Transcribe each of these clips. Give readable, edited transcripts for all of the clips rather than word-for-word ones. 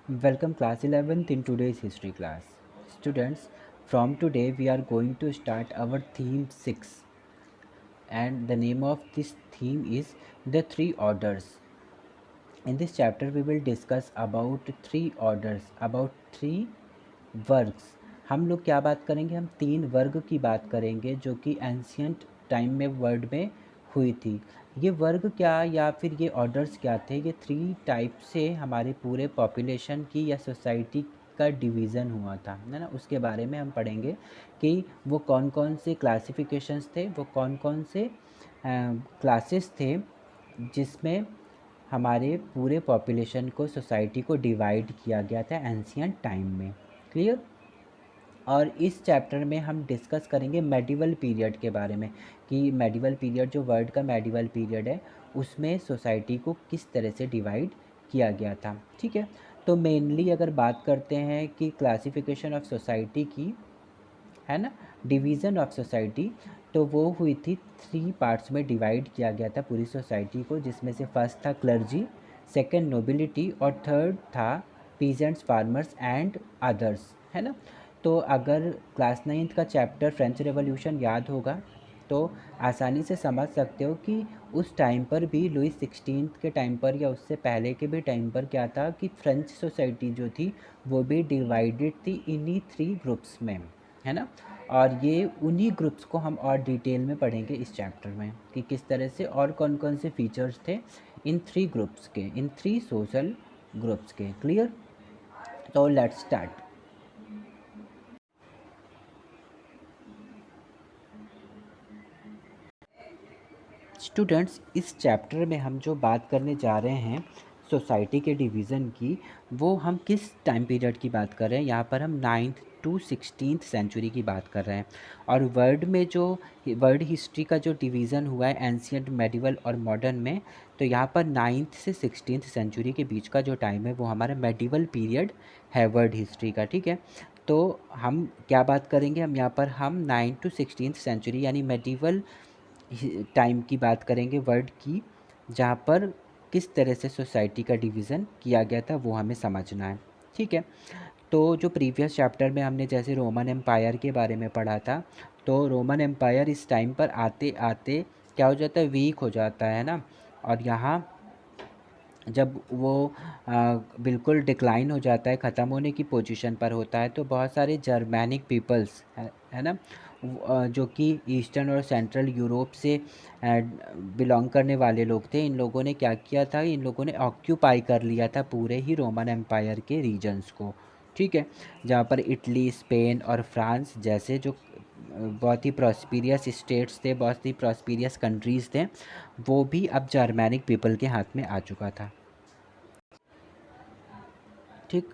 Welcome class 11th in today's history class. Students, from today we are going to start our theme 6 and the name of this theme is the three orders. In this chapter we will discuss about three orders, about three वर्ग्स. हम लोग क्या बात करेंगे, हम तीन वर्ग की बात करेंगे जो कि एंशियंट टाइम में वर्ल्ड में हुई थी. ये वर्ग क्या या फिर ये ऑर्डर्स क्या थे, ये थ्री टाइप से हमारे पूरे पॉपुलेशन की या सोसाइटी का डिवीज़न हुआ था, है ना. उसके बारे में हम पढ़ेंगे कि वो कौन कौन से क्लासिफिकेशंस थे, वो कौन कौन से क्लासेस थे जिसमें हमारे पूरे पॉपुलेशन को, सोसाइटी को डिवाइड किया गया था एंशियंट टाइम में. क्लियर. और इस चैप्टर में हम डिस्कस करेंगे मेडिवल पीरियड के बारे में कि मेडिवल पीरियड जो वर्ल्ड का मेडिवल पीरियड है उसमें सोसाइटी को किस तरह से डिवाइड किया गया था. ठीक है. तो मेनली अगर बात करते हैं कि क्लासिफिकेशन ऑफ सोसाइटी की, है ना, डिवीज़न ऑफ सोसाइटी, तो वो हुई थी थ्री पार्ट्स में डिवाइड किया गया था पूरी सोसाइटी को, जिसमें से फर्स्ट था क्लर्जी, सेकंड नोबिलिटी और थर्ड था पीजेंट्स, फार्मर्स एंड अदर्स, है ना. तो अगर क्लास 9th का चैप्टर फ्रेंच रेवोल्यूशन याद होगा तो आसानी से समझ सकते हो कि उस टाइम पर भी लुइस 16 के टाइम पर या उससे पहले के भी टाइम पर क्या था कि फ्रेंच सोसाइटी जो थी वो भी डिवाइडेड थी इन्हीं थ्री ग्रुप्स में, है ना. और ये उन्हीं ग्रुप्स को हम और डिटेल में पढ़ेंगे इस चैप्टर में कि किस तरह से और कौन कौन से फीचर्स थे इन थ्री ग्रुप्स के, इन थ्री सोशल ग्रुप्स के. क्लियर. तो लेट्स स्टार्ट. स्टूडेंट्स, इस चैप्टर में हम जो बात करने जा रहे हैं सोसाइटी के डिवीज़न की, वो हम किस टाइम पीरियड की बात कर रहे हैं. यहाँ पर हम 9th to 16th सेंचुरी की बात कर रहे हैं. और वर्ल्ड में जो वर्ल्ड हिस्ट्री का जो डिवीज़न हुआ है एंशियंट, मेडिवल और मॉडर्न में, तो यहाँ पर 9th से 16th सेंचुरी के बीच का जो टाइम है वो हमारा मेडिवल पीरियड है वर्ल्ड हिस्ट्री का. ठीक है. तो हम क्या बात करेंगे, हम यहाँ पर हम 9th to 16th सेंचुरी यानी मेडिवल टाइम की बात करेंगे वर्ल्ड की, जहाँ पर किस तरह से सोसाइटी का डिवीज़न किया गया था वो हमें समझना है. ठीक है. तो जो प्रीवियस चैप्टर में हमने जैसे रोमन एम्पायर के बारे में पढ़ा था, तो रोमन एम्पायर इस टाइम पर आते आते क्या हो जाता है, वीक हो जाता है ना. और यहाँ जब वो बिल्कुल डिक्लाइन हो जाता है, ख़त्म होने की पोजीशन पर होता है, तो बहुत सारे जर्मैनिक पीपल्स है ना, जो कि ईस्टर्न और सेंट्रल यूरोप से बिलोंग करने वाले लोग थे. इन लोगों ने क्या किया था, इन लोगों ने ऑक्यूपाई कर लिया था पूरे ही रोमन एम्पायर के रीजन्स को. ठीक है. जहाँ पर इटली, स्पेन और फ्रांस जैसे जो बहुत ही प्रॉस्पीरियस स्टेट्स थे, बहुत ही प्रॉस्पीरियस कंट्रीज़ थे, वो भी अब जर्मैनिक पीपल के हाथ में आ चुका था. ठीक.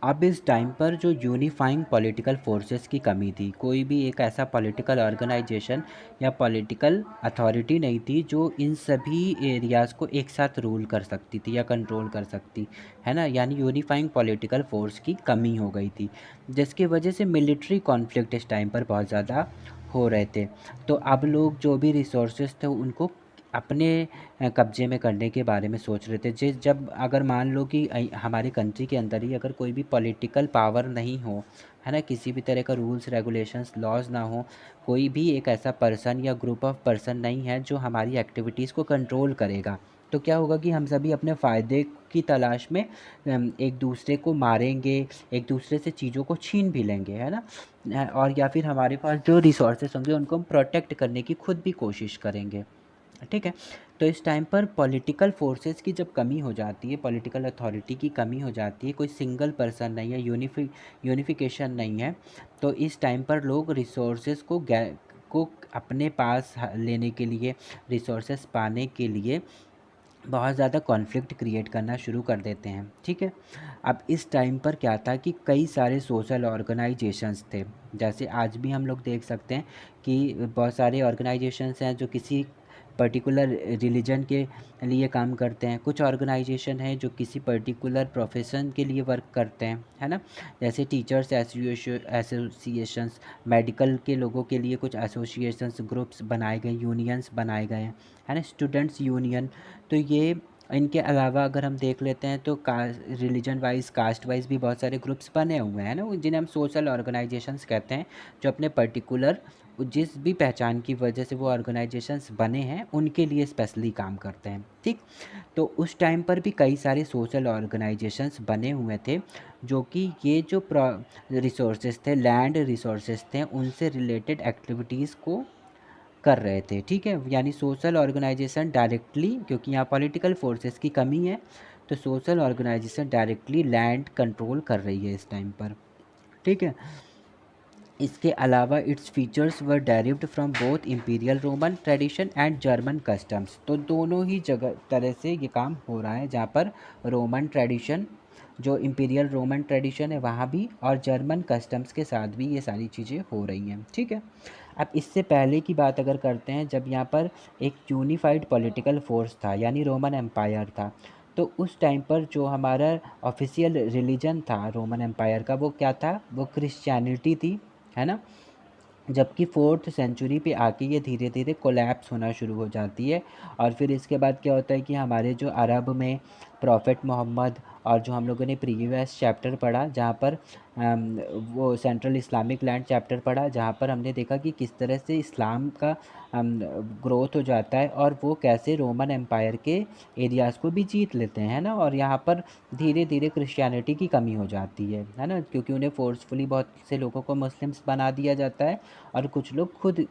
अब इस टाइम पर जो यूनिफाइंग पॉलिटिकल फोर्सेस की कमी थी, कोई भी एक ऐसा पॉलिटिकल ऑर्गेनाइजेशन या पॉलिटिकल अथॉरिटी नहीं थी जो इन सभी एरियाज़ को एक साथ रूल कर सकती थी या कंट्रोल कर सकती, है ना. यानी यूनिफाइंग पॉलिटिकल फोर्स की कमी हो गई थी, जिसकी वजह से मिलिट्री कॉन्फ्लिक्ट इस टाइम पर बहुत ज़्यादा हो रहे थे. तो अब लोग जो भी रिसोर्सेज थे उनको अपने कब्जे में करने के बारे में सोच रहे थे. जब अगर मान लो कि हमारे कंट्री के अंदर ही अगर कोई भी पॉलिटिकल पावर नहीं हो, है ना, किसी भी तरह का रूल्स रेगुलेशंस लॉज ना हो, कोई भी एक ऐसा पर्सन या ग्रुप ऑफ पर्सन नहीं है जो हमारी एक्टिविटीज़ को कंट्रोल करेगा, तो क्या होगा कि हम सभी अपने फ़ायदे की तलाश में एक दूसरे को मारेंगे, एक दूसरे से चीज़ों को छीन भी लेंगे, है ना. और या फिर हमारे पास जो रिसोर्सेज होंगे उनको हम प्रोटेक्ट करने की खुद भी कोशिश करेंगे. ठीक है. तो इस टाइम पर पॉलिटिकल फोर्सेस की जब कमी हो जाती है, पॉलिटिकल अथॉरिटी की कमी हो जाती है, कोई सिंगल पर्सन नहीं है, यूनिफिकेशन नहीं है, तो इस टाइम पर लोग रिसोर्सेज को अपने पास लेने के लिए, रिसोर्सेज पाने के लिए बहुत ज़्यादा कॉन्फ्लिक्ट क्रिएट करना शुरू कर देते हैं. ठीक है. अब इस टाइम पर क्या था कि कई सारे सोशल ऑर्गेनाइजेशंस थे, जैसे आज भी हम लोग देख सकते हैं कि बहुत सारे ऑर्गेनाइजेशंस हैं जो किसी पर्टिकुलर रिलीजन के लिए काम करते हैं. कुछ ऑर्गेनाइजेशन हैं जो किसी पर्टिकुलर प्रोफेशन के लिए वर्क करते हैं, है ना. जैसे टीचर्स एसोसिएशंस, मेडिकल के लोगों के लिए कुछ एसोसिएशंस, ग्रुप्स बनाए गए, यूनियंस बनाए गए हैं, है ना. Students union. तो ये इनके अलावा अगर हम देख लेते हैं तो रिलीजन वाइज, कास्ट वाइज भी बहुत सारे ग्रुप्स बने हुए हैं ना, जिन्हें हम सोशल ऑर्गेनाइजेशंस कहते हैं, जो अपने पर्टिकुलर जिस भी पहचान की वजह से वो ऑर्गेनाइजेशंस बने हैं उनके लिए स्पेशली काम करते हैं। ठीक, तो उस टाइम पर भी कई सारे सोशल ऑर्गेनाइजेशंस बने हुए थे, जो कि ये जो रिसोर्सेज थे, लैंड रिसोर्सेज थे, उनसे रिलेटेड एक्टिविटीज़ को कर रहे थे। ठीक है, यानी सोशल ऑर्गेनाइजेशन डायरेक्टली, क्योंकि यहाँ पॉलिटिकल फोर्सेस की कमी है, तो social organization directly land control कर रही है इस टाइम पर। ठीक है, इसके अलावा its features were derived from both imperial Roman tradition and German customs. तो दोनों ही जगह तरह से ये काम हो रहा है, जहाँ पर रोमन ट्रेडिशन, जो इम्पीरियल रोमन ट्रेडिशन है वहाँ भी, और जर्मन कस्टम्स के साथ भी ये सारी चीज़ें हो रही हैं। ठीक है, अब इससे पहले की बात अगर करते हैं, जब यहाँ पर एक यूनिफाइड पॉलिटिकल फोर्स था, यानी रोमन एम्पायर था, तो उस टाइम पर जो हमारा ऑफिशियल रिलीजन था रोमन एम्पायर का, वो क्या था? वो क्रिश्चियनिटी थी, है ना। जबकि 4th सेंचुरी पे आके ये धीरे धीरे कोलैप्स होना शुरू हो जाती है। और फिर इसके बाद क्या होता है कि हमारे जो अरब में प्रॉफिट मोहम्मद, और जो हम लोगों ने प्रीवियस चैप्टर पढ़ा जहाँ पर वो सेंट्रल इस्लामिक लैंड चैप्टर पढ़ा, जहाँ पर हमने देखा कि किस तरह से इस्लाम का ग्रोथ हो जाता है, और वो कैसे रोमन एम्पायर के एरियाज़ को भी जीत लेते हैं, है ना। और यहाँ पर धीरे धीरे क्रिश्चियनिटी की कमी हो जाती है ना, क्योंकि उन्हें फोर्सफुली बहुत से लोगों को मुस्लिम्स बना दिया जाता है, और कुछ लोग खुद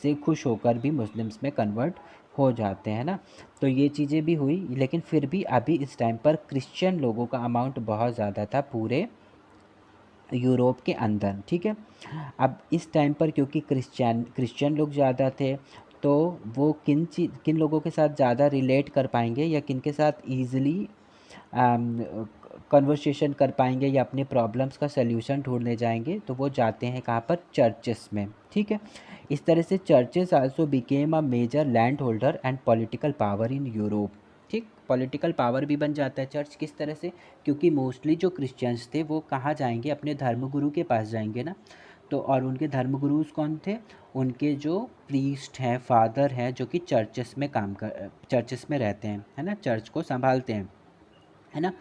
से खुश होकर भी मुस्लिम्स में कन्वर्ट हो जाते हैं ना। तो ये चीज़ें भी हुई, लेकिन फिर भी अभी इस टाइम पर क्रिश्चियन लोगों का अमाउंट बहुत ज़्यादा था पूरे यूरोप के अंदर। ठीक है, अब इस टाइम पर क्योंकि क्रिश्चियन लोग ज़्यादा थे, तो वो किन लोगों के साथ ज़्यादा रिलेट कर पाएंगे, या किन के साथ ईज़िली कन्वर्सेशन कर पाएंगे, या अपने प्रॉब्लम्स का सल्यूशन ढूंढने जाएंगे, तो वो जाते हैं कहाँ पर? चर्चेस में। ठीक है, इस तरह से churches also became a major land holder and political power in Europe. ठीक, पॉलिटिकल पावर भी बन जाता है चर्च। किस तरह से? क्योंकि मोस्टली जो क्रिश्चियंस थे वो कहाँ जाएंगे? अपने धर्मगुरु के पास जाएंगे ना। तो और उनके धर्मगुरुज कौन थे? उनके जो प्रीस्ट हैं, फादर हैं, जो कि चर्चेस में रहते हैं, है ना, चर्च को संभालते हैं, है ना।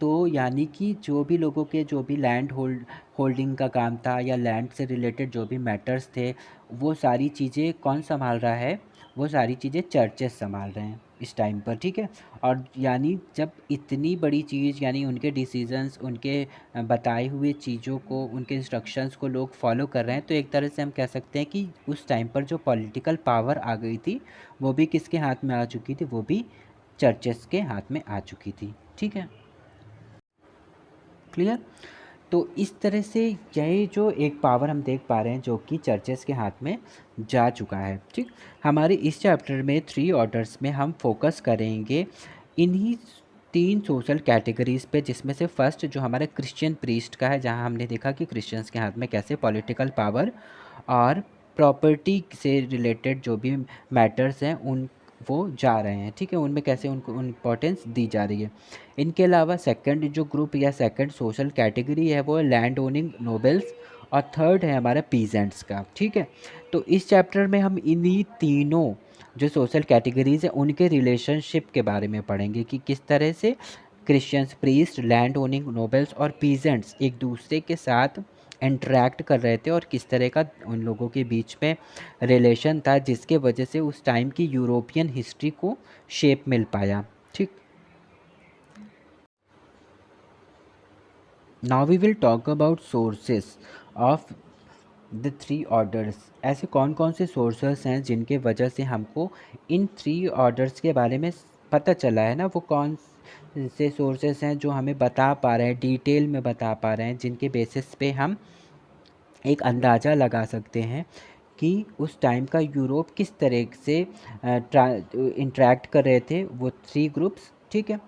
तो यानी कि जो भी लोगों के जो भी होल्डिंग का काम था, या लैंड से रिलेटेड जो भी मैटर्स थे, वो सारी चीज़ें कौन संभाल रहा है? वो सारी चीज़ें चर्चेस संभाल रहे हैं इस टाइम पर। ठीक है, और यानी जब इतनी बड़ी चीज़, यानी उनके डिसीजंस, उनके बताए हुए चीज़ों को, उनके इंस्ट्रक्शंस को लोग फॉलो कर रहे हैं, तो एक तरह से हम कह सकते हैं कि उस टाइम पर जो पॉलिटिकल पावर आ गई थी, वो भी किसके हाथ में आ चुकी थी? वो भी चर्चेस के हाथ में आ चुकी थी। ठीक है, क्लियर। तो इस तरह से यही जो एक पावर हम देख पा रहे हैं, जो कि चर्चेस के हाथ में जा चुका है। ठीक, हमारे इस चैप्टर में 3 ऑर्डर्स में हम फोकस करेंगे इन्हीं 3 सोशल कैटेगरीज पे, जिसमें से फर्स्ट जो हमारा क्रिश्चियन प्रीस्ट का है, जहाँ हमने देखा कि क्रिश्चियंस के हाथ में कैसे पॉलिटिकल पावर और प्रॉपर्टी से रिलेटेड जो भी मैटर्स हैं उन वो जा रहे हैं। ठीक है, उनमें कैसे उनको इम्पोर्टेंस दी जा रही है। इनके अलावा सेकंड जो ग्रुप या सेकंड सोशल कैटेगरी है, वो लैंड ओनिंग नोबल्स, और थर्ड है हमारा पीजेंट्स का। ठीक है, तो इस चैप्टर में हम इन्हीं तीनों जो सोशल कैटेगरीज हैं उनके रिलेशनशिप के बारे में पढ़ेंगे, कि किस तरह से Christians, priest, land owning nobles और पीजेंट्स एक दूसरे के साथ इंटरेक्ट कर रहे थे, और किस तरह का उन लोगों के बीच में रिलेशन था, जिसके वजह से उस टाइम की यूरोपियन हिस्ट्री को शेप मिल पाया। ठीक, now we will talk about sources of the 3 orders. ऐसे कौन कौन से सोर्सेस हैं जिनके वजह से हमको इन 3 ऑर्डर्स के बारे में पता चला है ना। वो कौन से सोर्सेस हैं जो हमें बता पा रहे हैं, डिटेल में बता पा रहे हैं, जिनके बेसिस पे हम एक अंदाज़ा लगा सकते हैं कि उस टाइम का यूरोप किस तरह से इंटरेक्ट कर रहे थे वो 3 ग्रुप्स। ठीक है,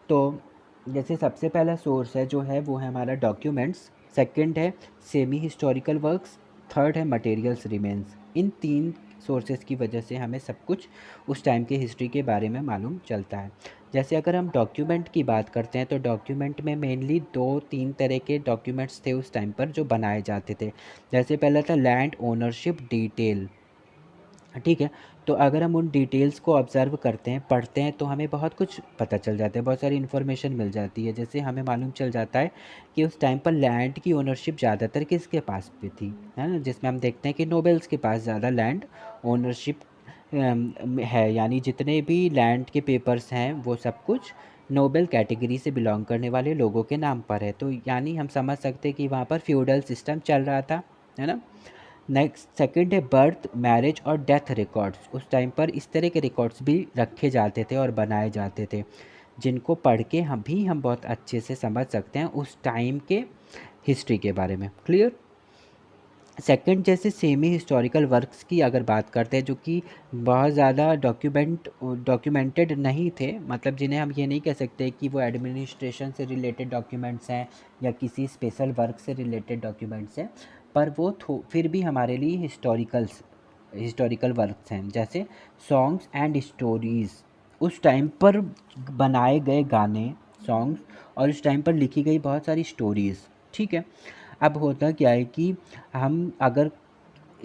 तो जैसे सबसे पहला सोर्स है जो है वो है हमारा डॉक्यूमेंट्स, सेकंड है सेमी हिस्टोरिकल वर्क्स, थर्ड है मटेरियल्स रिमेन्स। इन 3 सोर्सेज की वजह से हमें सब कुछ उस टाइम के हिस्ट्री के बारे में मालूम चलता है। जैसे अगर हम डॉक्यूमेंट की बात करते हैं, तो डॉक्यूमेंट में मेनली 2-3 तरह के डॉक्यूमेंट्स थे उस टाइम पर जो बनाए जाते थे। जैसे पहला था लैंड ओनरशिप डिटेल, ठीक है। तो अगर हम उन डिटेल्स को ऑब्ज़र्व करते हैं, पढ़ते हैं, तो हमें बहुत कुछ पता चल जाता है, बहुत सारी इन्फॉर्मेशन मिल जाती है। जैसे हमें मालूम चल जाता है कि उस टाइम पर लैंड की ओनरशिप ज़्यादातर किसके पास पे थी, है ना? जिसमें हम देखते हैं कि नोबेल्स के पास ज़्यादा लैंड ओनरशिप है, यानी जितने भी लैंड के पेपर्स हैं वो सब कुछ नोबेल कैटेगरी से बिलोंग करने वाले लोगों के नाम पर है। तो यानी हम समझ सकते हैं कि वहाँ पर फ्यूडल सिस्टम चल रहा था, है ना? नेक्स्ट सेकंड है बर्थ, मैरिज और डेथ रिकॉर्ड्स। उस टाइम पर इस तरह के रिकॉर्ड्स भी रखे जाते थे और बनाए जाते थे, जिनको पढ़ के हम बहुत अच्छे से समझ सकते हैं उस टाइम के हिस्ट्री के बारे में। क्लियर? सेकंड, जैसे सेमी हिस्टोरिकल वर्क्स की अगर बात करते हैं, जो कि बहुत ज़्यादा डॉक्यूमेंटेड नहीं थे, मतलब जिन्हें हम ये नहीं कह सकते कि वो एडमिनिस्ट्रेशन से रिलेटेड डॉक्यूमेंट्स हैं या किसी स्पेशल वर्क से रिलेटेड डॉक्यूमेंट्स हैं, पर वो फिर भी हमारे लिए हिस्टोरिकल वर्क्स हैं। जैसे सॉन्ग्स एंड स्टोरीज़, उस टाइम पर बनाए गए गाने, सॉन्ग्स, और उस टाइम पर लिखी गई बहुत सारी स्टोरीज़। ठीक है। अब होता क्या है कि हम अगर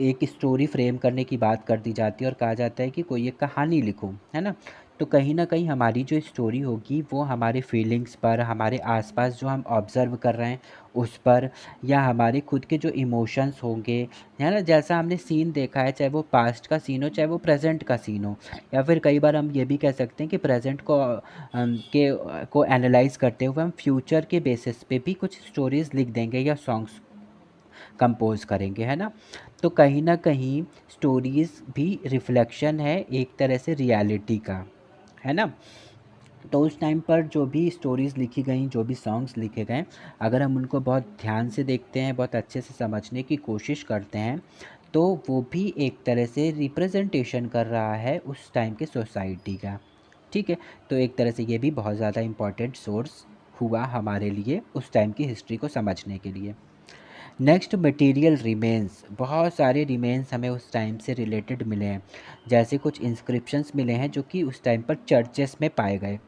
एक स्टोरी फ्रेम करने की बात कर दी जाती है और कहा जाता है कि कोई एक कहानी लिखो, है ना? तो कहीं न कहीं हमारी जो स्टोरी होगी वो हमारे फीलिंग्स पर, हमारे आसपास जो हम ऑब्ज़र्व कर रहे हैं उस पर, या हमारे खुद के जो इमोशंस होंगे, है ना? जैसा हमने सीन देखा है, चाहे वो पास्ट का सीन हो, चाहे वो प्रेज़ेंट का सीन हो, या फिर कई बार हम ये भी कह सकते हैं कि प्रेज़ेंट को एनालाइज़ करते हुए हम फ्यूचर के बेसिस पे भी कुछ स्टोरीज़ लिख देंगे या सॉन्ग्स कंपोज़ करेंगे, है ना? तो कहीं न कहीं स्टोरीज़ भी रिफ्लेक्शन है एक तरह से रियलिटी का, है ना? तो उस टाइम पर जो भी स्टोरीज़ लिखी गईं, जो भी सॉन्ग्स लिखे गए, अगर हम उनको बहुत ध्यान से देखते हैं, बहुत अच्छे से समझने की कोशिश करते हैं, तो वो भी एक तरह से रिप्रेजेंटेशन कर रहा है उस टाइम के सोसाइटी का। ठीक है? तो एक तरह से ये भी बहुत ज़्यादा इम्पोर्टेंट सोर्स हुआ हमारे लिए उस टाइम की हिस्ट्री को समझने के लिए। Next, material remains. बहुत सारे रिमेन्स हमें उस टाइम से रिलेटेड मिले हैं। जैसे कुछ इंस्क्रिप्शंस मिले हैं जो कि उस टाइम पर चर्चेस में पाए गए।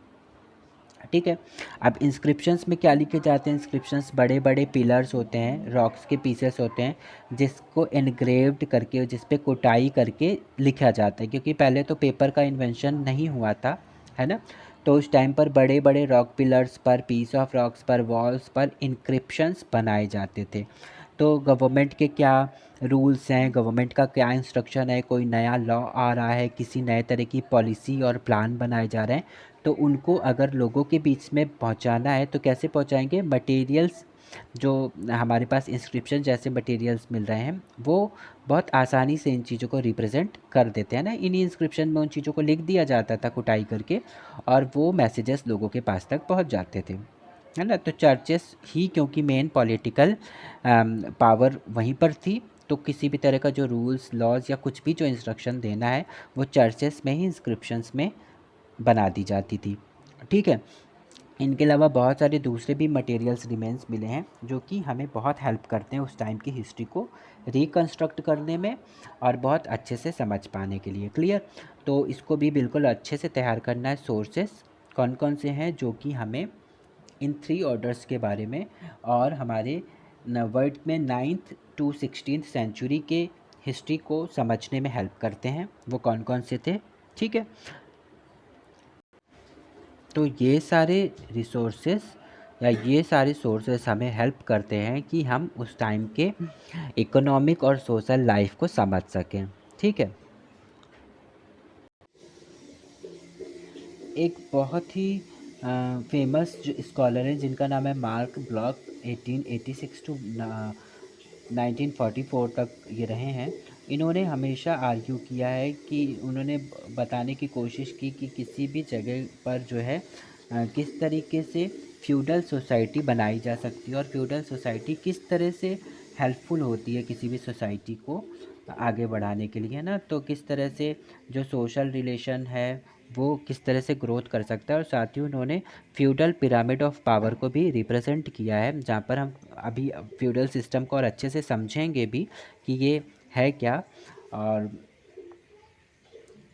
ठीक है। अब इंस्क्रिप्शंस में क्या लिखे जाते हैं? इंस्क्रिप्शंस बड़े बड़े पिलर्स होते हैं, रॉक्स के पीसेस होते हैं, जिसको एनग्रेव्ड करके, जिस पे कुटाई करके लिखा जाता है, क्योंकि पहले तो पेपर का इन्वेंशन नहीं हुआ था, है ना? तो उस टाइम पर बड़े बड़े रॉक पिलर्स पर, पीस ऑफ रॉक्स पर, वॉल्स पर इंक्रिप्शंस बनाए जाते थे। तो गवर्नमेंट के क्या रूल्स हैं, गवर्नमेंट का क्या इंस्ट्रक्शन है, कोई नया लॉ आ रहा है, किसी नए तरह की पॉलिसी और प्लान बनाए जा रहे हैं, तो उनको अगर लोगों के बीच में पहुंचाना है तो कैसे पहुंचाएंगे? मटेरियल्स, जो हमारे पास इंस्क्रिप्शन जैसे मटेरियल्स मिल रहे हैं, वो बहुत आसानी से इन चीज़ों को रिप्रेजेंट कर देते हैं ना। इन्हीं इंस्क्रिप्शन में उन चीज़ों को लिख दिया जाता था कुटाई करके, और वो मैसेजेस लोगों के पास तक पहुंच जाते थे, है ना? तो चर्चेस ही, क्योंकि मेन पॉलिटिकल पावर वहीं पर थी, तो किसी भी तरह का जो रूल्स, लॉज या कुछ भी जो इंस्ट्रक्शन देना है, वो चर्चेस में ही इंस्क्रिप्शंस में बना दी जाती थी। ठीक है। इनके अलावा बहुत सारे दूसरे भी मटेरियल्स रिमेन्स मिले हैं जो कि हमें बहुत हेल्प करते हैं उस टाइम की हिस्ट्री को रिकंस्ट्रक्ट करने में और बहुत अच्छे से समझ पाने के लिए। क्लियर? तो इसको भी बिल्कुल अच्छे से तैयार करना है। सोर्सेस कौन कौन से हैं जो कि हमें इन थ्री ऑर्डर्स के बारे में और हमारे वर्ल्ड में 9th to 16th सेंचुरी के हिस्ट्री को समझने में हेल्प करते हैं, वो कौन कौन से थे? ठीक है। तो ये सारे रिसोर्सेस या ये सारे सोर्सेस हमें हेल्प करते हैं कि हम उस टाइम के इकोनॉमिक और सोशल लाइफ को समझ सकें। ठीक है। एक बहुत ही फेमस जो स्कॉलर हैं जिनका नाम है मार्क ब्लॉक, 1886 टू 1944 तक ये रहे हैं। इन्होंने हमेशा आर्ग्यू किया है कि उन्होंने बताने की कोशिश की कि किसी भी जगह पर जो है किस तरीके से फ्यूडल सोसाइटी बनाई जा सकती है और फ्यूडल सोसाइटी किस तरह से हेल्पफुल होती है किसी भी सोसाइटी को आगे बढ़ाने के लिए, है ना? तो किस तरह से जो सोशल रिलेशन है वो किस तरह से ग्रोथ कर सकता है, और साथ ही उन्होंने फ्यूडल पिरामिड ऑफ पावर को भी रिप्रेजेंट किया है, जहाँ पर हम अभी फ्यूडल सिस्टम को और अच्छे से समझेंगे भी कि ये है क्या। और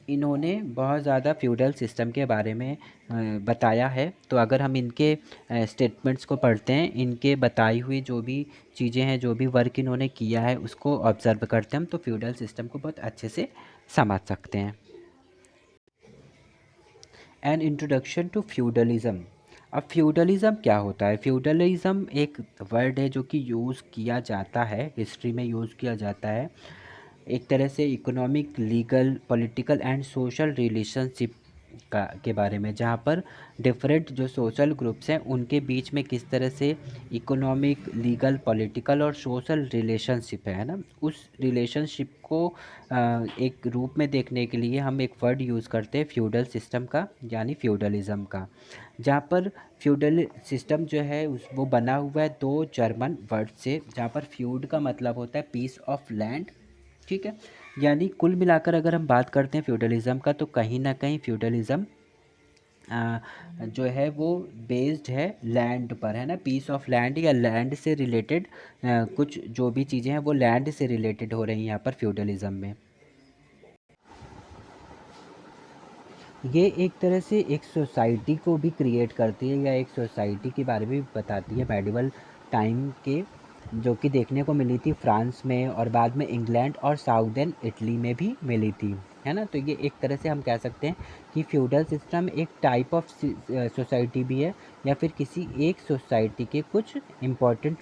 इन्होंने बहुत ज़्यादा फ्यूडल सिस्टम के बारे में बताया है। तो अगर हम इनके स्टेटमेंट्स को पढ़ते हैं, इनके बताई हुई जो भी चीज़ें हैं, जो भी वर्क इन्होंने किया है, उसको ऑब्ज़र्व करते हैं हम, तो फ्यूडल सिस्टम को बहुत अच्छे से समझ सकते हैं। An introduction to feudalism. अब फ्यूडलिज्म क्या होता है? फ्यूडलिज्म एक वर्ड है जो कि यूज़ किया जाता है, हिस्ट्री में यूज़ किया जाता है एक तरह से economic, legal, political and social relationship का के बारे में, जहाँ पर डिफरेंट जो सोशल ग्रुप्स हैं उनके बीच में किस तरह से इकोनॉमिक, लीगल, पॉलिटिकल और सोशल रिलेशनशिप है ना, उस रिलेशनशिप को एक रूप में देखने के लिए हम एक वर्ड यूज़ करते हैं फ्यूडल सिस्टम का, यानी फ्यूडलिज़म का। जहाँ पर फ्यूडल सिस्टम जो है उस वो बना हुआ है दो जर्मन वर्ड से, जहाँ पर फ्यूड का मतलब होता है पीस ऑफ लैंड, ठीक है। यानी कुल मिलाकर अगर हम बात करते हैं फ्यूडलिज़म का, तो कहीं ना कहीं फ्यूडलिज़म जो है वो बेस्ड है लैंड पर, है ना, पीस ऑफ लैंड या लैंड से रिलेटेड कुछ जो भी चीज़ें हैं वो लैंड से रिलेटेड हो रही हैं यहाँ पर फ्यूडलिज़म में। ये एक तरह से एक सोसाइटी को भी क्रिएट करती है या एक सोसाइटी के बारे में भी बताती है मेडिवल टाइम के, जो कि देखने को मिली थी फ्रांस में और बाद में इंग्लैंड और साउदर्न इटली में भी मिली थी, है ना। तो ये एक तरह से हम कह सकते हैं कि फ्यूडल सिस्टम एक टाइप ऑफ सोसाइटी भी या फिर किसी एक सोसाइटी के कुछ इम्पोर्टेंट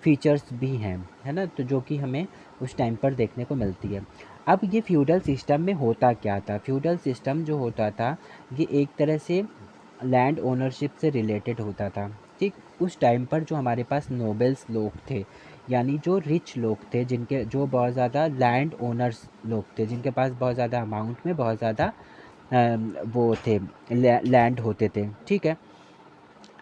फीचर्स भी हैं, है ना, तो जो कि हमें उस टाइम पर देखने को मिलती है। अब ये फ्यूडल सिस्टम में होता क्या था? फ्यूडल सिस्टम जो होता था ये एक तरह से लैंड ओनरशिप से रिलेटेड होता था, ठीक। उस टाइम पर जो हमारे पास नोबल्स लोग थे, यानी जो रिच लोग थे, जिनके जो बहुत ज़्यादा लैंड ओनर्स लोग थे, जिनके पास बहुत ज़्यादा अमाउंट में बहुत ज़्यादा वो थे, लैंड होते थे, ठीक है।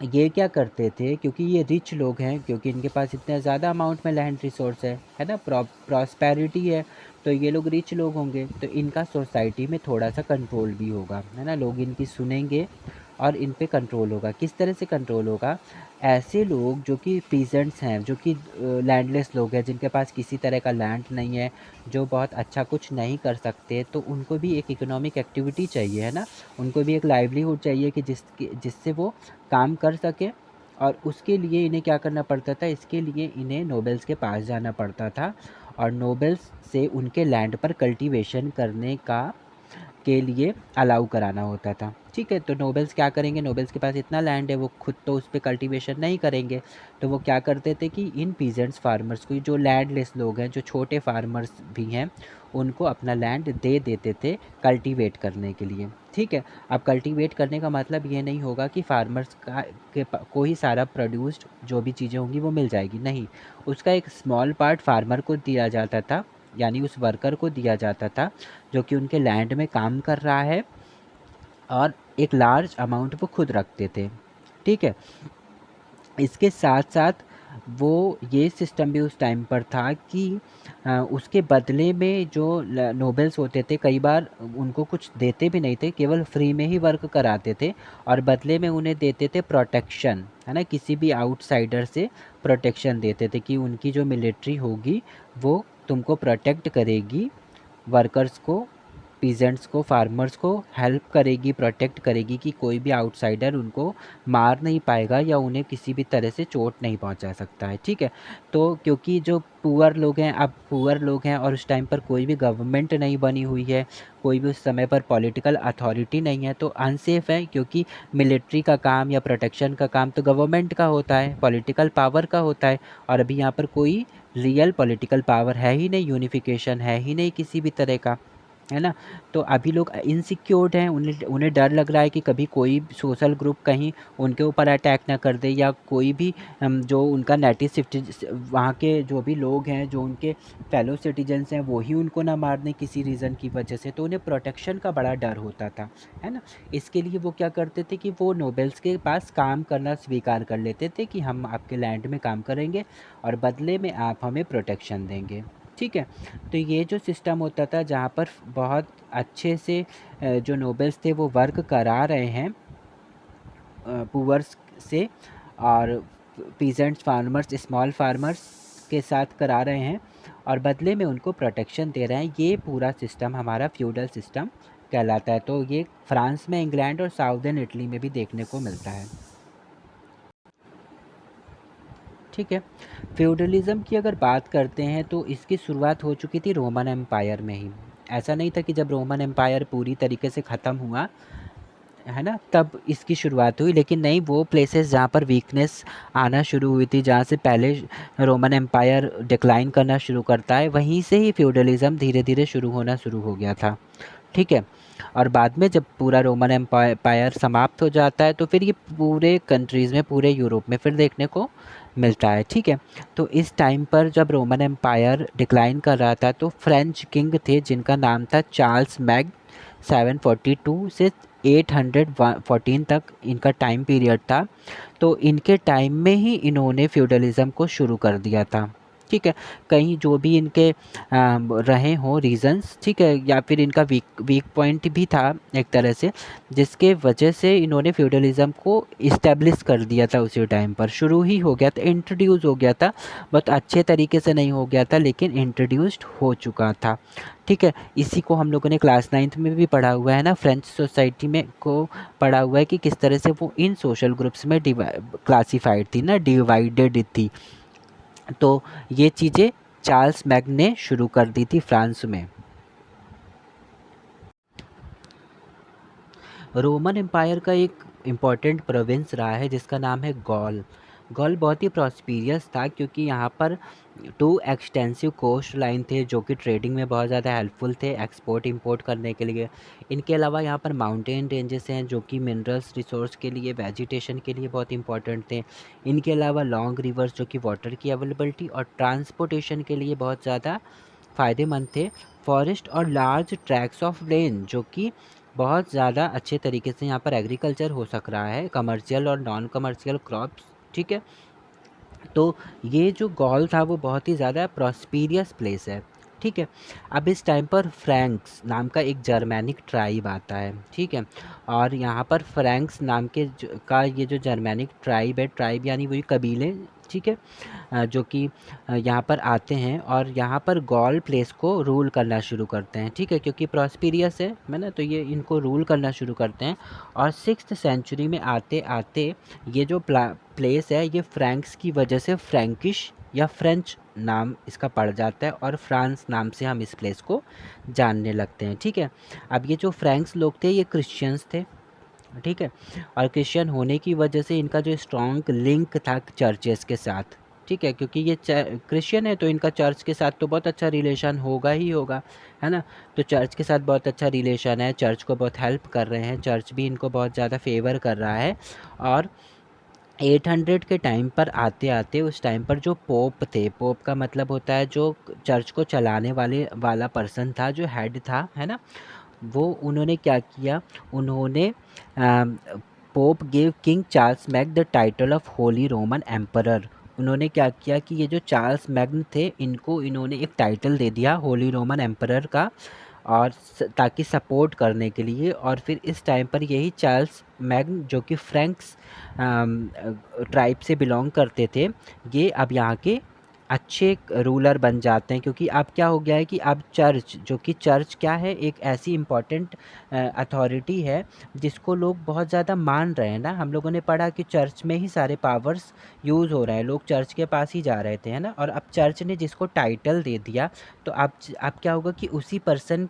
ये क्या करते थे, क्योंकि ये रिच लोग हैं, क्योंकि इनके पास इतने ज़्यादा अमाउंट में लैंड रिसोर्स है ना, प्रॉस्पेरिटी है, तो ये लोग रिच लोग होंगे, तो इनका सोसाइटी में थोड़ा सा कंट्रोल भी होगा, है ना, लोग इनकी सुनेंगे और इन पे कंट्रोल होगा। किस तरह से कंट्रोल होगा? ऐसे लोग जो कि पीजेंट्स हैं, जो कि लैंडलेस लोग हैं, जिनके पास किसी तरह का लैंड नहीं है, जो बहुत अच्छा कुछ नहीं कर सकते, तो उनको भी एक इकोनॉमिक एक्टिविटी चाहिए, है ना, उनको भी एक लाइवलीहुड चाहिए कि जिससे वो काम कर सके, और उसके लिए इन्हें क्या करना पड़ता था? इसके लिए इन्हें नोबेल्स के पास जाना पड़ता था और नोबेल्स से उनके लैंड पर कल्टीवेशन करने का के लिए अलाउ कराना होता था, ठीक है। तो नोबेल्स क्या करेंगे? नोबेल्स के पास इतना लैंड है, वो खुद तो उस पे कल्टीवेशन नहीं करेंगे, तो वो क्या करते थे कि इन पीजेंट्स फार्मर्स को, जो लैंडलेस लोग हैं, जो छोटे फार्मर्स भी हैं, उनको अपना लैंड दे देते थे कल्टीवेट करने के लिए, ठीक है। अब कल्टीवेट करने का मतलब ये नहीं होगा कि फार्मर्स का को ही सारा प्रोड्यूस्ड जो भी चीज़ें होंगी वो मिल जाएगी, नहीं, उसका एक स्मॉल पार्ट फार्मर को दिया जाता था, यानी उस वर्कर को दिया जाता था जो कि उनके लैंड में काम कर रहा है, और एक लार्ज अमाउंट वो खुद रखते थे, ठीक है। इसके साथ साथ वो ये सिस्टम भी उस टाइम पर था कि उसके बदले में जो नोबेल्स होते थे कई बार उनको कुछ देते भी नहीं थे, केवल फ्री में ही वर्क कराते थे, और बदले में उन्हें देते थे प्रोटेक्शन, है ना, किसी भी आउटसाइडर से प्रोटेक्शन देते थे कि उनकी जो मिलिट्री होगी वो तुमको प्रोटेक्ट करेगी, वर्कर्स को, पीजेंट्स को, फार्मर्स को हेल्प करेगी, प्रोटेक्ट करेगी कि कोई भी आउटसाइडर उनको मार नहीं पाएगा या उन्हें किसी भी तरह से चोट नहीं पहुंचा सकता है, ठीक है। तो क्योंकि जो पुअर लोग हैं, अब पुअर लोग हैं और उस टाइम पर कोई भी गवर्नमेंट नहीं बनी हुई है, कोई भी उस समय पर पॉलिटिकल अथॉरिटी नहीं है, तो अनसेफ है, क्योंकि मिलिट्री का काम या प्रोटेक्शन का काम तो गवर्नमेंट का होता है, पॉलिटिकल पावर का होता है, और अभी यहाँ पर कोई रियल पॉलिटिकल पावर है ही नहीं, यूनिफिकेशन है ही नहीं किसी भी तरह का, है ना। तो अभी लोग इनसिक्योर्ड हैं, उन्हें उन्हें डर लग रहा है कि कभी कोई सोशल ग्रुप कहीं उनके ऊपर अटैक ना कर दे, या कोई भी जो उनका नेटिव वहाँ के जो भी लोग हैं, जो उनके फेलो सिटीजन्स हैं, वो ही उनको ना मार दें किसी रीज़न की वजह से, तो उन्हें प्रोटेक्शन का बड़ा डर होता था, है ना। इसके लिए वो क्या करते थे कि वो नोबेल्स के पास काम करना स्वीकार कर लेते थे कि हम आपके लैंड में काम करेंगे और बदले में आप हमें प्रोटेक्शन देंगे, ठीक है। तो ये जो सिस्टम होता था जहाँ पर बहुत अच्छे से जो नोबेल्स थे वो वर्क करा रहे हैं पुअर्स से, और पीजेंट्स, फार्मर्स, स्मॉल फार्मर्स के साथ करा रहे हैं, और बदले में उनको प्रोटेक्शन दे रहे हैं, ये पूरा सिस्टम हमारा फ्यूडल सिस्टम कहलाता है। तो ये फ्रांस में, इंग्लैंड और साउदर्न इटली में भी देखने को मिलता है, ठीक है। फ्यूडलिज़्म की अगर बात करते हैं तो इसकी शुरुआत हो चुकी थी रोमन एम्पायर में ही, ऐसा नहीं था कि जब रोमन एम्पायर पूरी तरीके से ख़त्म हुआ, है ना, तब इसकी शुरुआत हुई, लेकिन नहीं, वो प्लेसेस जहाँ पर वीकनेस आना शुरू हुई थी, जहाँ से पहले रोमन एम्पायर डिक्लाइन करना शुरू करता है, वहीं से ही फ्यूडलिज़्म धीरे धीरे शुरू हो गया था। ठीक है। और बाद में जब पूरा रोमन एम्पायर समाप्त हो जाता है, तो फिर ये पूरे कंट्रीज़ में, पूरे यूरोप में फिर देखने को मिलता है। ठीक है। तो इस टाइम पर जब रोमन एम्पायर डिक्लाइन कर रहा था, तो फ्रेंच किंग थे जिनका नाम था चार्ल्स मैग, 742 से 814 तक इनका टाइम पीरियड था। तो इनके टाइम में ही इन्होंने फ्यूडलिज़्म को शुरू कर दिया था। ठीक है। कहीं जो भी इनके रहे हों रीज़न्स, ठीक है, या फिर इनका वीक वीक पॉइंट भी था एक तरह से, जिसके वजह से इन्होंने फ्यूडलिज़्म को इस्टेब्लिश कर दिया था। उसी टाइम पर शुरू ही हो गया था, इंट्रोड्यूस हो गया था। बहुत अच्छे तरीके से नहीं हो गया था, लेकिन इंट्रोड्यूस्ड हो चुका था। ठीक है। इसी को हम लोगों ने क्लास 9th में भी पढ़ा हुआ है ना, फ्रेंच सोसाइटी में को पढ़ा हुआ है कि किस तरह से वो इन सोशल ग्रुप्स में क्लासिफाइड थी ना, डिवाइडेड थी। तो ये चीज़ें चार्ल्स मैग ने शुरू कर दी थी फ्रांस में। रोमन एम्पायर का एक इम्पॉर्टेंट प्रोविंस रहा है जिसका नाम है गॉल। गॉल बहुत ही प्रॉस्पिरियस था, क्योंकि यहाँ पर 2 एक्सटेंसिव कोस्ट लाइन थे जो कि ट्रेडिंग में बहुत ज़्यादा हेल्पफुल थे, एक्सपोर्ट इंपोर्ट करने के लिए। इनके अलावा यहाँ पर माउंटेन रेंजेस हैं जो कि मिनरल्स रिसोर्स के लिए, वेजिटेशन के लिए बहुत इंपॉर्टेंट थे। इनके अलावा लॉन्ग रिवर्स जो कि वाटर की अवेलेबिलिटी और ट्रांसपोर्टेशन के लिए बहुत ज़्यादा फ़ायदेमंद थे। फॉरेस्ट और लार्ज ट्रैक्स ऑफ लैंड जो कि बहुत ज़्यादा अच्छे तरीके से यहाँ पर एग्रीकल्चर हो सक रहा है, कमर्शियल और नॉन कमर्शियल क्रॉप्स। ठीक है। तो ये जो गॉल था वो बहुत ही ज़्यादा प्रॉस्पिरियस प्लेस है। ठीक है। अब इस टाइम पर फ्रैंक्स नाम का एक जर्मैनिक ट्राइब आता है। ठीक है। और यहाँ पर फ्रैंक्स नाम के का ये जो जर्मैनिक ट्राइब है, ट्राइब यानी वही कबीले, ठीक है, जो कि यहाँ पर आते हैं और यहाँ पर गॉल प्लेस को रूल करना शुरू करते हैं। ठीक है, क्योंकि प्रॉस्पिरियस है ना, तो ये इनको रूल करना शुरू करते हैं। और 6th सेंचुरी में आते आते ये जो प्लेस है, ये फ्रैंक्स की वजह से फ्रैंकिश या फ्रेंच नाम इसका पड़ जाता है, और फ्रांस नाम से हम इस प्लेस को जानने लगते हैं। ठीक है। अब ये जो फ्रैंक्स लोग थे, ये क्रिश्चियंस थे। ठीक है। और क्रिश्चियन होने की वजह से इनका जो स्ट्रॉन्ग लिंक था चर्चेस के साथ। ठीक है, क्योंकि ये क्रिश्चियन है तो इनका चर्च के साथ तो बहुत अच्छा रिलेशन होगा ही होगा, है ना। तो चर्च के साथ बहुत अच्छा रिलेशन है, चर्च को बहुत हेल्प कर रहे हैं, चर्च भी इनको बहुत ज़्यादा फेवर कर रहा है। और 800 के टाइम पर आते आते, उस टाइम पर जो पोप थे, पोप का मतलब होता है जो चर्च को चलाने वाला पर्सन था, जो हेड था, है ना, वो उन्होंने क्या किया, उन्होंने pope gave king Charlemagne the title of holy Roman emperor. उन्होंने क्या किया कि ये जो चार्ल्स मैग्न थे, इनको इन्होंने एक टाइटल दे दिया होली रोमन एम्परर का, और ताकि सपोर्ट करने के लिए। और फिर इस टाइम पर यही चार्ल्स मैग्न जो कि फ्रैंक्स ट्राइब से बिलोंग करते थे, ये अब यहाँ के अच्छे रूलर बन जाते हैं। क्योंकि अब क्या हो गया है कि अब चर्च, जो कि चर्च क्या है, एक ऐसी इम्पॉर्टेंट अथॉरिटी है जिसको लोग बहुत ज़्यादा मान रहे हैं ना। हम लोगों ने पढ़ा कि चर्च में ही सारे पावर्स यूज़ हो रहे हैं, लोग चर्च के पास ही जा रहे थे, है ना। और अब चर्च ने जिसको टाइटल दे दिया, तो अब क्या होगा कि उसी पर्सन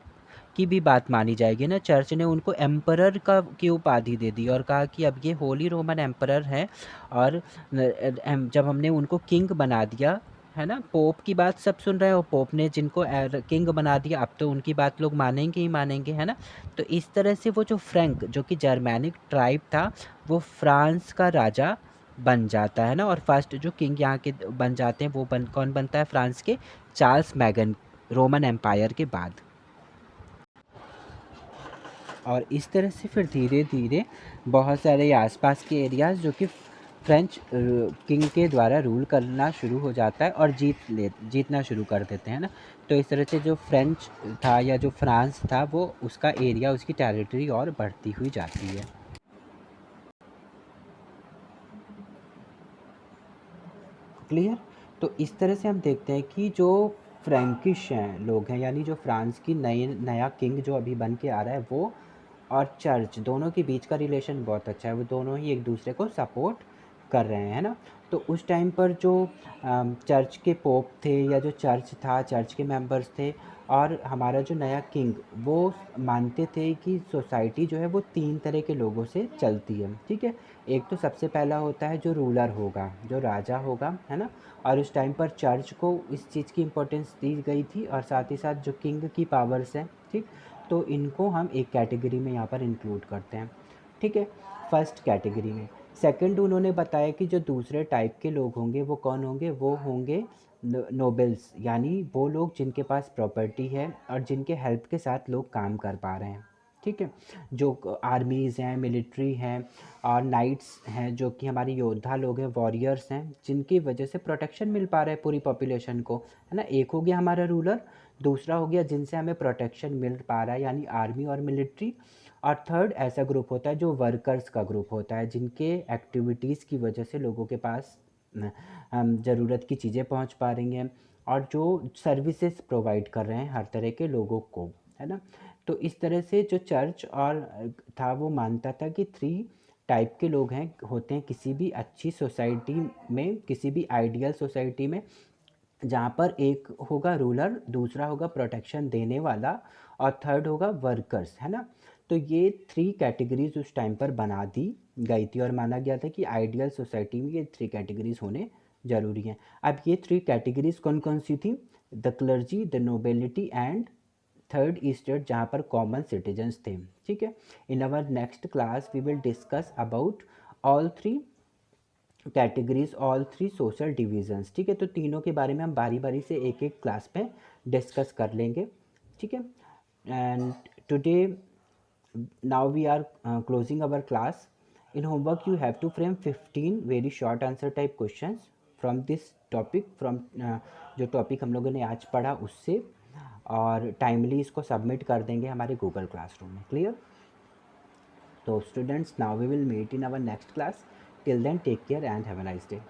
की भी बात मानी जाएगी ना। चर्च ने उनको एम्परर का की उपाधि दे दी और कहा कि अब ये होली रोमन एम्परर हैं। और जब हमने उनको किंग बना दिया, है ना, पोप की बात सब सुन रहे हो, पोप ने जिनको किंग बना दिया, अब तो उनकी बात लोग मानेंगे ही मानेंगे, है ना। तो इस तरह से वो जो फ्रैंक, जो कि जर्मैनिक ट्राइब था, वो फ्रांस का राजा बन जाता है ना। और फर्स्ट जो किंग यहाँ के बन जाते हैं, वो कौन बनता है फ्रांस के? चार्ल्स मैगन, रोमन एम्पायर के बाद। और इस तरह से फिर धीरे धीरे बहुत सारे आसपास के एरियाज़ जो कि फ्रेंच किंग के द्वारा रूल करना शुरू हो जाता है और जीतना शुरू कर देते हैं ना। तो इस तरह से जो फ्रेंच था या जो फ्रांस था, वो उसका एरिया, उसकी टेरिटरी और बढ़ती हुई जाती है। क्लियर? तो इस तरह से हम देखते हैं कि जो फ्रैंकिश हैं लोग हैं, यानी जो फ्रांस की नया किंग जो अभी बन के आ रहा है, वो और चर्च दोनों के बीच का रिलेशन बहुत अच्छा है। वो दोनों ही एक दूसरे को सपोर्ट कर रहे हैं, है ना। तो उस टाइम पर जो चर्च के पोप थे या जो चर्च था, चर्च के मेंबर्स थे, और हमारा जो नया किंग, वो मानते थे कि सोसाइटी जो है वो 3 तरह के लोगों से चलती है, ठीक है। एक तो सबसे पहला होता है जो रूलर होगा, जो राजा होगा, है ना। और उस टाइम पर चर्च को इस चीज़ की इम्पोर्टेंस दी गई थी, और साथ ही साथ जो किंग की पावर्स हैं, ठीक। तो इनको हम एक कैटेगरी में यहाँ पर इंक्लूड करते हैं, ठीक है, फर्स्ट कैटेगरी में। सेकंड उन्होंने बताया कि जो दूसरे टाइप के लोग होंगे वो कौन होंगे, वो होंगे नोबल्स, यानी वो लोग जिनके पास प्रॉपर्टी है और जिनके हेल्प के साथ लोग काम कर पा रहे हैं, ठीक है। जो आर्मीज़ हैं, मिलिट्री हैं, और नाइट्स हैं, जो कि हमारे योद्धा लोग हैं, वॉरियर्स हैं, जिनकी वजह से प्रोटेक्शन मिल पा रहा है पूरी पॉपुलेशन को, है ना। एक हो गया हमारा रूलर, दूसरा हो गया जिनसे हमें प्रोटेक्शन मिल पा रहा है, यानी आर्मी और मिलिट्री। और थर्ड ऐसा ग्रुप होता है जो वर्कर्स का ग्रुप होता है, जिनके एक्टिविटीज़ की वजह से लोगों के पास ज़रूरत की चीज़ें पहुंच पा रही हैं, और जो सर्विसेज प्रोवाइड कर रहे हैं हर तरह के लोगों को, है ना। तो इस तरह से जो चर्च और था वो मानता था कि 3 टाइप के लोग हैं, होते हैं किसी भी अच्छी सोसाइटी में, किसी भी आइडियल सोसाइटी में, जहाँ पर एक होगा रूलर, दूसरा होगा प्रोटेक्शन देने वाला, और थर्ड होगा वर्कर्स, है ना। तो ये 3 कैटेगरीज उस टाइम पर बना दी गई थी, और माना गया था कि आइडियल सोसाइटी में ये 3 कैटेगरीज होने ज़रूरी हैं। अब ये 3 कैटेगरीज कौन कौन सी थी? The clergy, the nobility, and third state, जहाँ पर कॉमन सिटीजन्स थे, ठीक है। In our next class we will discuss about all 3 categories, all 3 social divisions, ठीक है। तो तीनों के बारे में हम बारी बारी से एक एक क्लास में डिस्कस कर लेंगे, ठीक है। And today now we are closing our class. In homework you have to frame 15 very short answer type questions from this topic, from जो टॉपिक हम लोगों ने आज पढ़ा उससे, और टाइमली इसको सबमिट कर देंगे हमारे गूगल क्लासरूम में। क्लियर? तो students, now we will meet in our next class. Till then take care and have a nice day.